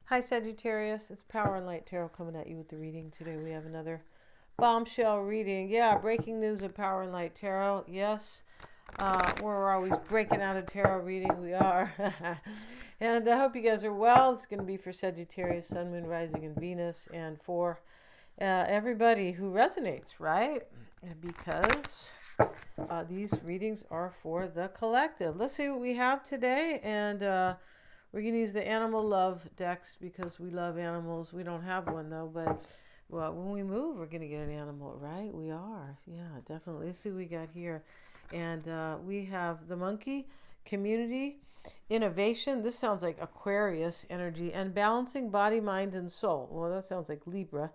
Hi Sagittarius, it's Power and Light Tarot coming at you with the reading. Today we have another bombshell reading. Yeah, breaking news of Power and Light Tarot. Yes, we're always breaking out a tarot reading. We are. And I hope you guys are well. It's going to be for Sagittarius, Sun, Moon, Rising, and Venus, and for everybody who resonates, right? Because these readings are for the collective. Let's see what we have today, and we're going to use the animal love decks because we love animals. We don't have one though, but well, when we move, we're going to get an animal, right? We are. Yeah, definitely. Let's see what we got here. And we have the monkey, community, innovation. This sounds like Aquarius energy, and balancing body, mind, and soul. Well, that sounds like Libra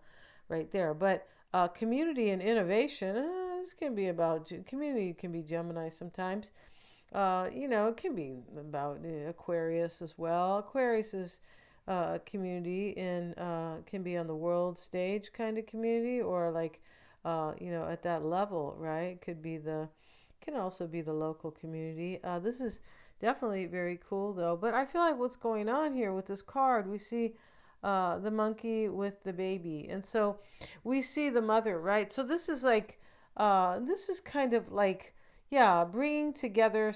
right there. But community and innovation, this can be about community, can be Gemini sometimes. It can be about Aquarius as well. Aquarius is community and can be on the world stage kind of community, or like, at that level, right? Can also be the local community. This is definitely very cool though. But I feel like what's going on here with this card, we see the monkey with the baby. And so we see the mother, right? So this is like, this is kind of like, yeah, bringing together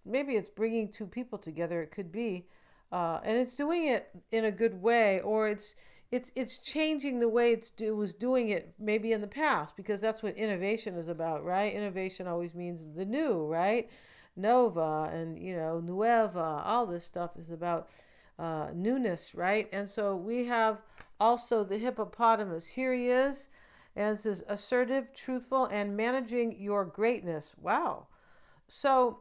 maybe it's bringing two people together, it could be, and it's doing it in a good way, or it's changing the way it was doing it maybe in the past, because that's what innovation is about, right? Innovation always means the new, right? Nova and, nueva, all this stuff is about newness, right? And so we have also the hippopotamus. Here he is. And it says assertive, truthful, and managing your greatness. Wow. So,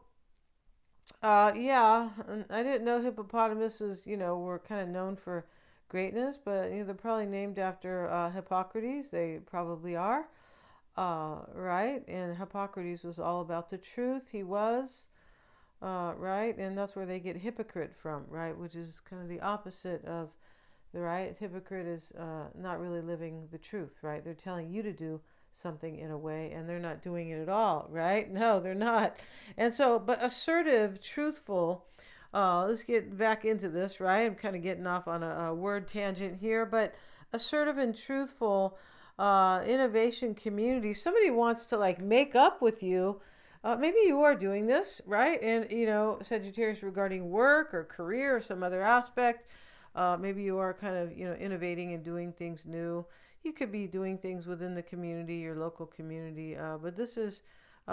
yeah, I didn't know hippopotamuses, were kind of known for greatness, but they're probably named after Hippocrates. They probably are, right? And Hippocrates was all about the truth. He was, right? And that's where they get hypocrite from, right? Which is kind of the opposite of the right. Hypocrite is not really living the truth, right? They're telling you to do something in a way and they're not doing it at all, right? No, they're not. And so, but assertive, truthful, let's get back into this, right? I'm kind of getting off on a word tangent here, but assertive and truthful, innovation community. Somebody wants to like make up with you. Maybe you are doing this, right? And, Sagittarius, regarding work or career or some other aspect. Maybe you are kind of, innovating and doing things new. You could be doing things within the community, your local community. But this is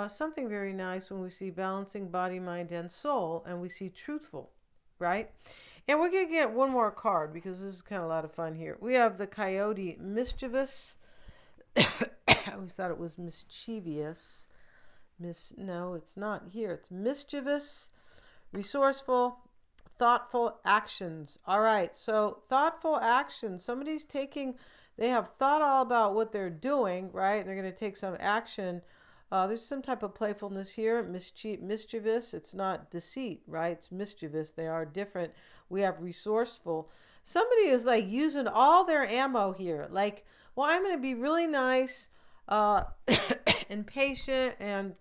something very nice when we see balancing body, mind, and soul, and we see truthful, right? And we're going to get one more card because this is kind of a lot of fun here. We have the coyote, mischievous. I always thought it was mischievous. No, it's not here. It's mischievous, resourceful, thoughtful actions. All right, so thoughtful actions. They have thought all about what they're doing, right? They're going to take some action. There's some type of playfulness here. Mischievous. It's not deceit, right? It's mischievous. They are different. We have resourceful. Somebody is like using all their ammo here. Like, well, I'm going to be really nice and patient and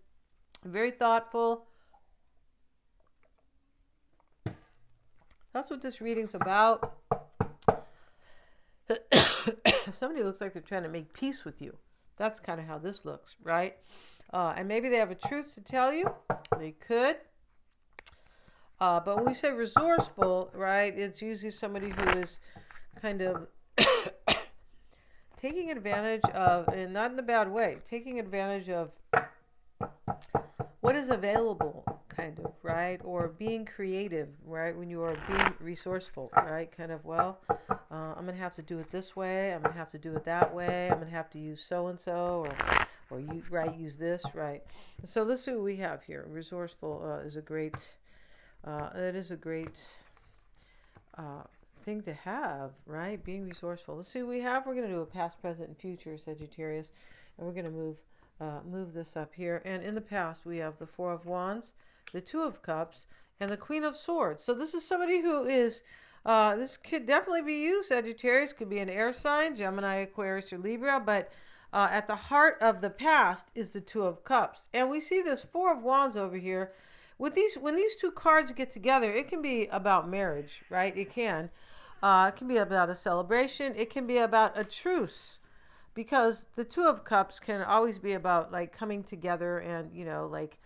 very thoughtful. That's what this reading's about. Somebody looks like they're trying to make peace with you. That's kind of how this looks, right? And maybe they have a truth to tell you. They could. But when we say resourceful, right, it's usually somebody who is kind of taking advantage of, and not in a bad way, taking advantage of what is available, kind of, right? Or being creative, right? When you are being resourceful, right? Kind of, well, I'm going to have to do it this way. I'm going to have to do it that way. I'm going to have to use so-and-so, or you, right, use this, right? So let's see what we have here. Resourceful is a great, it is a great thing to have, right? Being resourceful. Let's see what we have. We're going to do a past, present, and future, Sagittarius, and we're going to move this up here. And in the past, we have the Four of Wands, the Two of Cups, and the Queen of Swords. So this is somebody who is, this could definitely be you, Sagittarius. Could be an air sign, Gemini, Aquarius, or Libra. But at the heart of the past is the Two of Cups. And we see this Four of Wands over here. When these two cards get together, it can be about marriage, right? It can. It can be about a celebration. It can be about a truce, because the Two of Cups can always be about like coming together and, like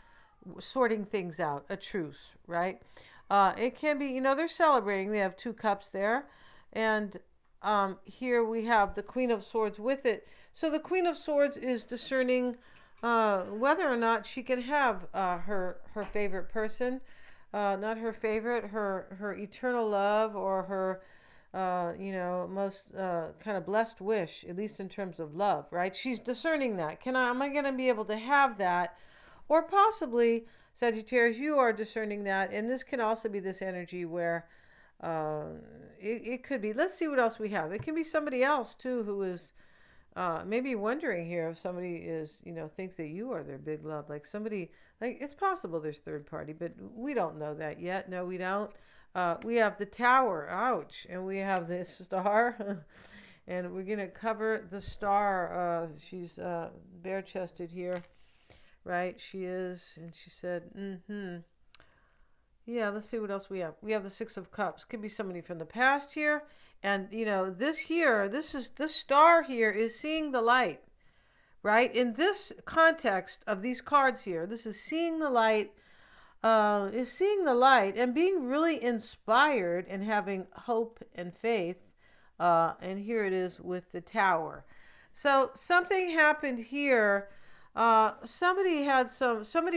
sorting things out, a truce, right? It can be, they're celebrating. They have two cups there. And here we have the Queen of Swords with it. So the Queen of Swords is discerning whether or not she can have her favorite person, not her favorite, her eternal love, or her most kind of blessed wish, at least in terms of love, right? She's discerning that. Am I going to be able to have that? Or possibly, Sagittarius, you are discerning that. And this can also be this energy where uh, it could be, let's see what else we have. It can be somebody else too who is maybe wondering here if somebody is, thinks that you are their big love. Like somebody, like it's possible there's third party, but we don't know that yet. No, we don't. We have the Tower, ouch, and we have this Star, and we're gonna cover the Star. She's bare chested here, right? She is, and she said, Yeah, let's see what else we have. We have the Six of Cups. Could be somebody from the past here. And, this star here is seeing the light, right? In this context of these cards here, this is seeing the light, and being really inspired and having hope and faith. And here it is with the Tower. So something happened here. Somebody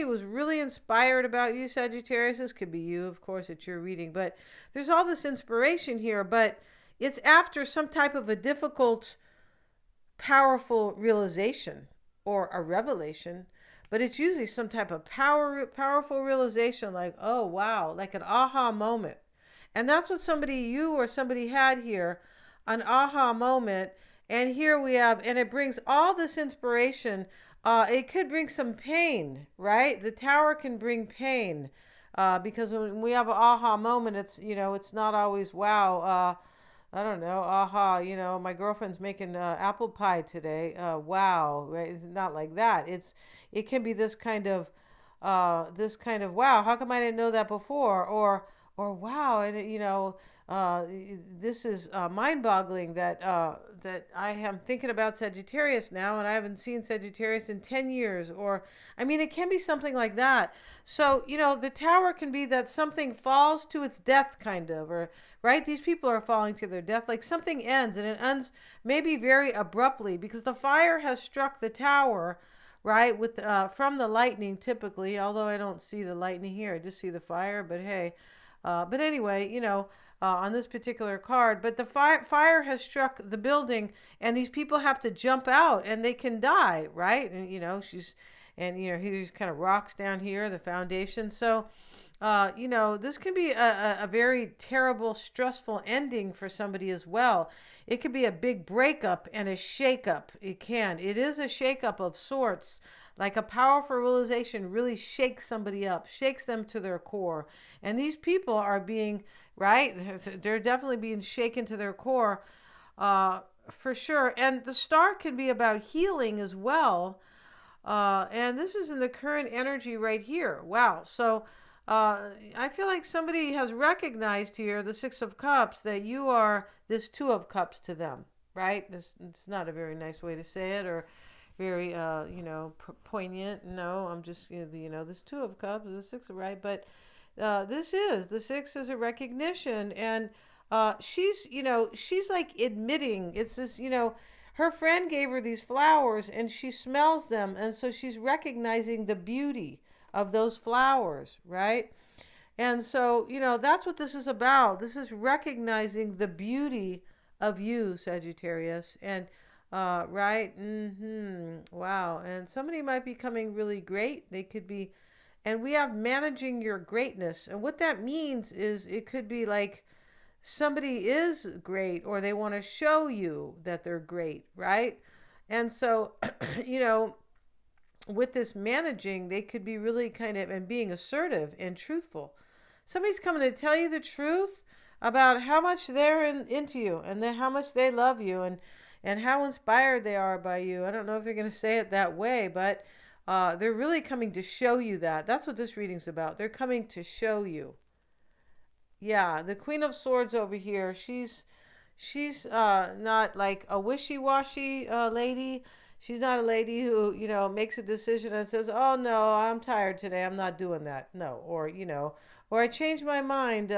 was really inspired about you, Sagittarius. This could be you, of course, it's your reading, but there's all this inspiration here, but it's after some type of a difficult, powerful realization or a revelation, but it's usually some type of powerful realization, like, oh, wow, like an aha moment. And that's what you or somebody had here, an aha moment. And here we have, and it brings all this inspiration. It could bring some pain, right? The Tower can bring pain, because when we have an aha moment, it's not always wow. I don't know, aha, my girlfriend's making apple pie today. Wow, right? It's not like that. It can be this kind of wow. How come I didn't know that before? Or wow, and uh, this is mind-boggling that I am thinking about Sagittarius now, and I haven't seen Sagittarius in 10 years. Or, I mean, it can be something like that. So, the Tower can be that something falls to its death, kind of, or, right? These people are falling to their death, like something ends, and it ends maybe very abruptly, because the fire has struck the Tower, right, with from the lightning typically, although I don't see the lightning here, I just see the fire. But hey, but anyway, on this particular card, but the fire has struck the building, and these people have to jump out, and they can die, right? And here's kind of rocks down here, the foundation. So this can be a very terrible, stressful ending for somebody as well. It could be a big breakup and a shakeup. It is a shakeup of sorts. Like a powerful realization really shakes somebody up, shakes them to their core. And these people are being, right? They're definitely being shaken to their core, for sure. And the Star can be about healing as well. And this is in the current energy right here. Wow. So I feel like somebody has recognized here, the Six of Cups, that you are this Two of Cups to them, right? It's not a very nice way to say it, or very, poignant. No, I'm just, this Two of Cups, the Six, right? But the Six is a recognition, and she's like admitting, it's this, her friend gave her these flowers, and she smells them, and so she's recognizing the beauty of those flowers, right? And so, that's what this is about. This is recognizing the beauty of you, Sagittarius. And right? Wow. And somebody might be coming really great. They could be, and we have managing your greatness. And what that means is it could be like somebody is great, or they want to show you that they're great, right? And so, with this managing, they could be really kind of, and being assertive and truthful. Somebody's coming to tell you the truth about how much they're into you, and then how much they love you, and how inspired they are by you. I don't know if they're going to say it that way, but they're really coming to show you that. That's what this reading's about. They're coming to show you. Yeah, the Queen of Swords over here. She's not like a wishy-washy lady. She's not a lady who, makes a decision and says, "Oh no, I'm tired today. I'm not doing that." No, or I changed my mind.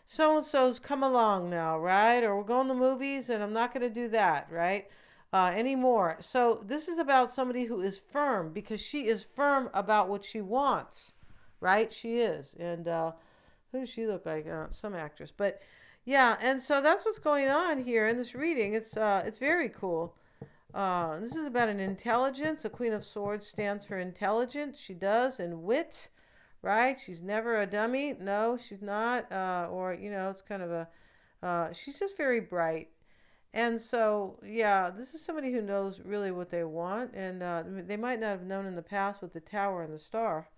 So and so's come along now, right? Or we're going to the movies and I'm not going to do that, right? Anymore. So this is about somebody who is firm because she is firm about what she wants, right? She is. And who does she look like? Some actress, but yeah. And so that's what's going on here in this reading. It's very cool. This is about an intelligence. The Queen of Swords stands for intelligence. She does, and wit, right? She's never a dummy. No, she's not. Or it's kind of a. She's just very bright. And so, yeah, this is somebody who knows really what they want, and they might not have known in the past with the Tower and the Star.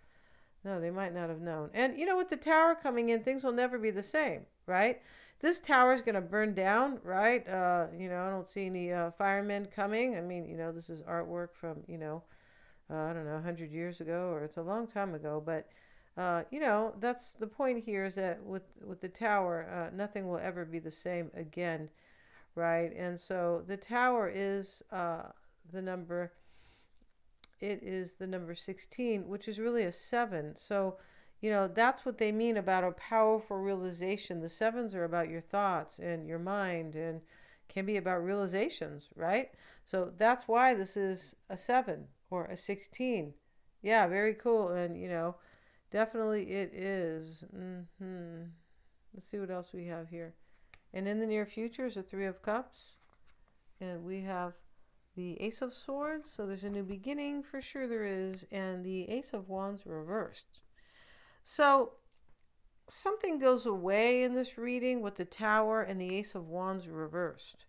No, they might not have known. And with the tower coming in, things will never be the same, right? This tower is going to burn down, right? I don't see any firemen coming. I mean, this is artwork from, I don't know, 100 years ago, or it's a long time ago. But, that's the point here is that with the tower, nothing will ever be the same again, right? And so the tower is the number it is the number 16, which is really a 7. So, that's what they mean about a powerful realization. The sevens are about your thoughts and your mind and can be about realizations, right? So that's why this is a 7 or a 16. Yeah, very cool. And, definitely it is. Let's see what else we have here. And in the near future is a 3 of Cups. And we have the Ace of Swords, so there's a new beginning, for sure there is, and the Ace of Wands reversed. So something goes away in this reading with the Tower and the Ace of Wands reversed.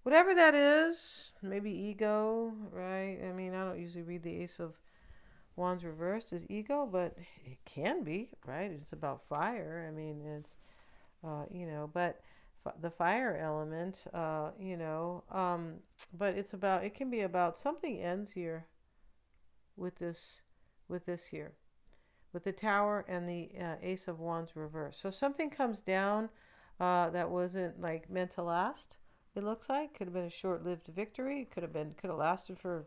Whatever that is, maybe ego, right? I mean, I don't usually read the Ace of Wands reversed as ego, but it can be, right? It's about fire. I mean, it's, but the fire element, but it can be about something ends here with this here, with the Tower and the Ace of Wands reversed. So something comes down that wasn't like meant to last. It looks like could have been a short-lived victory. Could have lasted for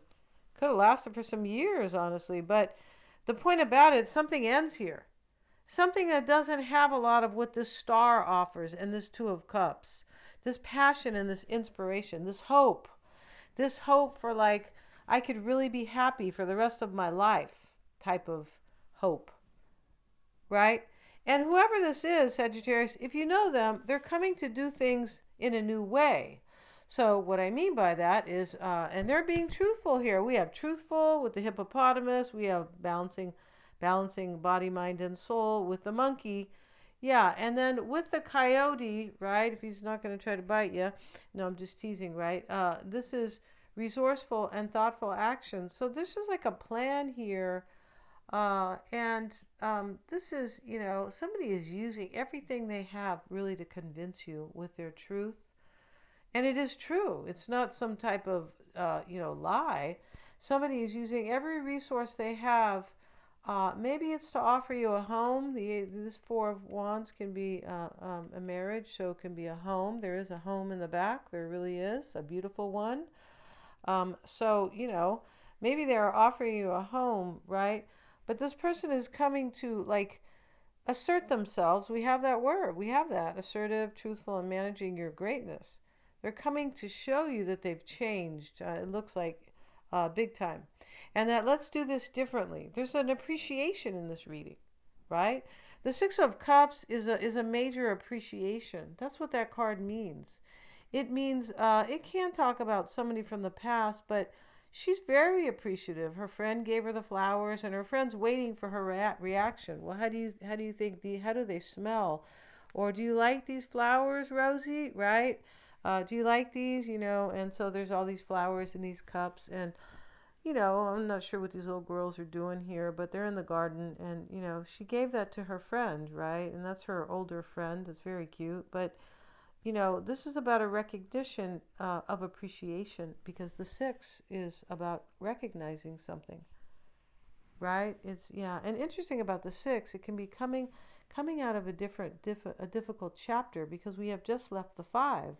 some years, honestly. But the point about it, something ends here. Something that doesn't have a lot of what this Star offers and this 2 of Cups. This passion and this inspiration, this hope for like, I could really be happy for the rest of my life type of hope, right? And whoever this is, Sagittarius, if you know them, they're coming to do things in a new way. So what I mean by that is, and they're being truthful here. We have truthful with the hippopotamus. We have balancing body, mind, and soul with the monkey. Yeah, and then with the coyote, right? If he's not going to try to bite you. No, I'm just teasing, right? This is resourceful and thoughtful action. So this is like a plan here. And this is, somebody is using everything they have really to convince you with their truth. And it is true. It's not some type of, lie. Somebody is using every resource they have. Maybe it's to offer you a home. This 4 of Wands can be a marriage, so it can be a home. There is a home in the back. There really is. A beautiful one. So, maybe they're offering you a home, right? But this person is coming to, like, assert themselves. We have that word. We have that. Assertive, truthful, and managing your greatness. They're coming to show you that they've changed. It looks like big time. And that let's do this differently. There's an appreciation in this reading, right? The 6 of Cups is a major appreciation. That's what that card means. It means it can talk about somebody from the past, but she's very appreciative. Her friend gave her the flowers, and her friend's waiting for her reaction. Well, how do you think how do they smell? Or do you like these flowers, Rosie? Right? Do you like these? And so there's all these flowers in these cups, and I'm not sure what these little girls are doing here, but they're in the garden, and she gave that to her friend, right? And that's her older friend. It's very cute, but this is about a recognition of appreciation, because the 6 is about recognizing something, right? And interesting about the 6, it can be coming coming out of a difficult chapter, because we have just left the 5.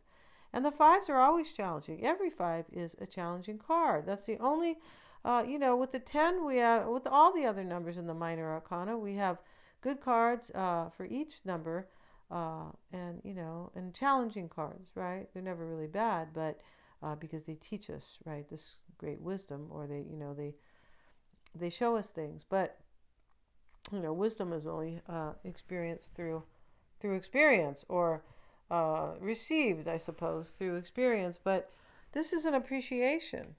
And the 5s are always challenging. Every 5 is a challenging card. That's the only, with the 10, we have, with all the other numbers in the minor arcana, we have good cards for each number, and challenging cards, right? They're never really bad, but because they teach us, right, this great wisdom, or they show us things. But wisdom is only experienced through experience, or received, I suppose, through experience. But this is an appreciation.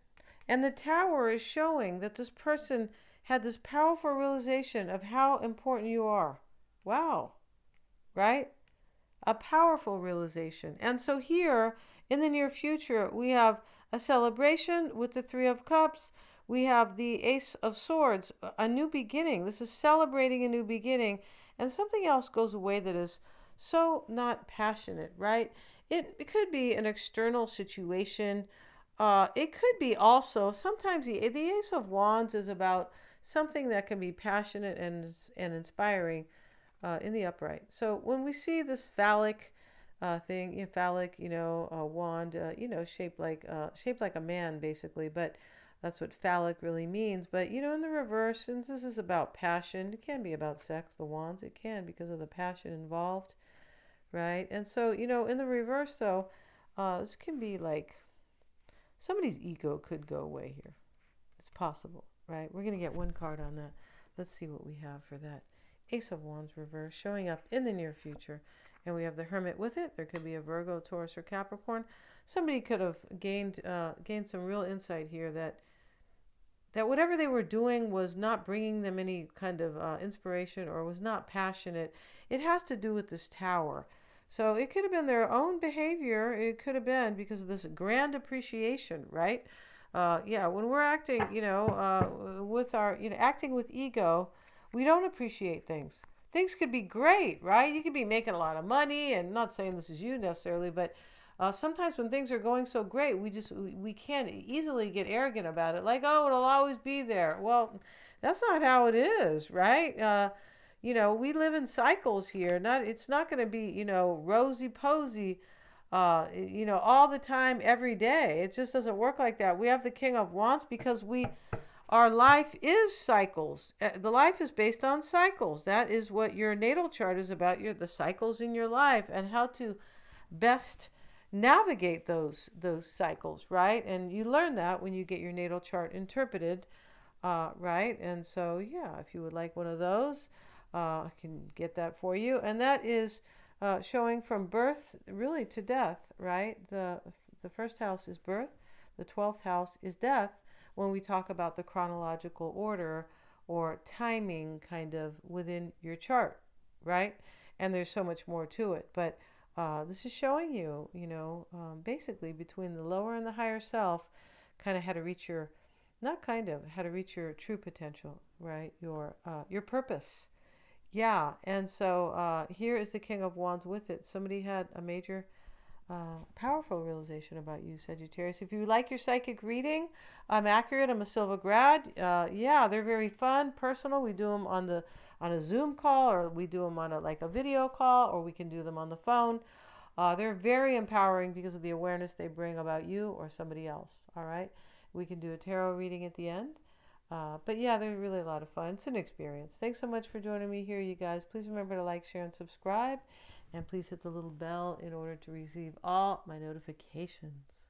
And the Tower is showing that this person had this powerful realization of how important you are. Wow. Right? A powerful realization. And so here, in the near future, we have a celebration with the 3 of Cups. We have the Ace of Swords, a new beginning. This is celebrating a new beginning. And something else goes away that is so not passionate, right? It could be an external situation. It could be also, sometimes the Ace of Wands is about something that can be passionate and inspiring in the upright. So when we see this phallic thing, phallic, a wand, shaped like a man, basically, but that's what phallic really means. But in the reverse, since this is about passion, it can be about sex, the wands, it can, because of the passion involved, right? And so, in the reverse, though, this can be like somebody's ego could go away here. It's possible, right? We're going to get one card on that. Let's see what we have for that. Ace of Wands reverse, showing up in the near future. And we have the Hermit with it. There could be a Virgo, Taurus, or Capricorn. Somebody could have gained some real insight here that whatever they were doing was not bringing them any kind of inspiration, or was not passionate. It has to do with this Tower. So it could have been their own behavior. It could have been because of this grand appreciation, right? When we're acting, with our, acting with ego, we don't appreciate things. Things could be great, right? You could be making a lot of money, and not saying this is you necessarily, but sometimes when things are going so great, we can't easily get arrogant about it. Like, oh, it'll always be there. Well, that's not how it is, right? We live in cycles here. It's not going to be, rosy posy, all the time, every day. It just doesn't work like that. We have the King of Wands because our life is cycles. The life is based on cycles. That is what your natal chart is about. The cycles in your life, and how to best navigate those cycles, right? And you learn that when you get your natal chart interpreted, right? And so, if you would like one of those, I can get that for you. And that is showing from birth really to death, right? The first house is birth. The 12th house is death, when we talk about the chronological order or timing kind of within your chart, right? And there's so much more to it. But this is showing you, basically between the lower and the higher self, kind of how to reach your, how to reach your true potential, right? Your purpose. Yeah, and so here is the King of Wands with it. Somebody had a major powerful realization about you, Sagittarius. If you like your psychic reading, I'm accurate. I'm a Silva grad. They're very fun, personal. We do them on a Zoom call, or we do them on a video call, or we can do them on the phone. They're very empowering because of the awareness they bring about you or somebody else. All right, we can do a tarot reading at the end. They're really a lot of fun. It's an experience. Thanks so much for joining me here, you guys. Please remember to like, share, and subscribe. And please hit the little bell in order to receive all my notifications.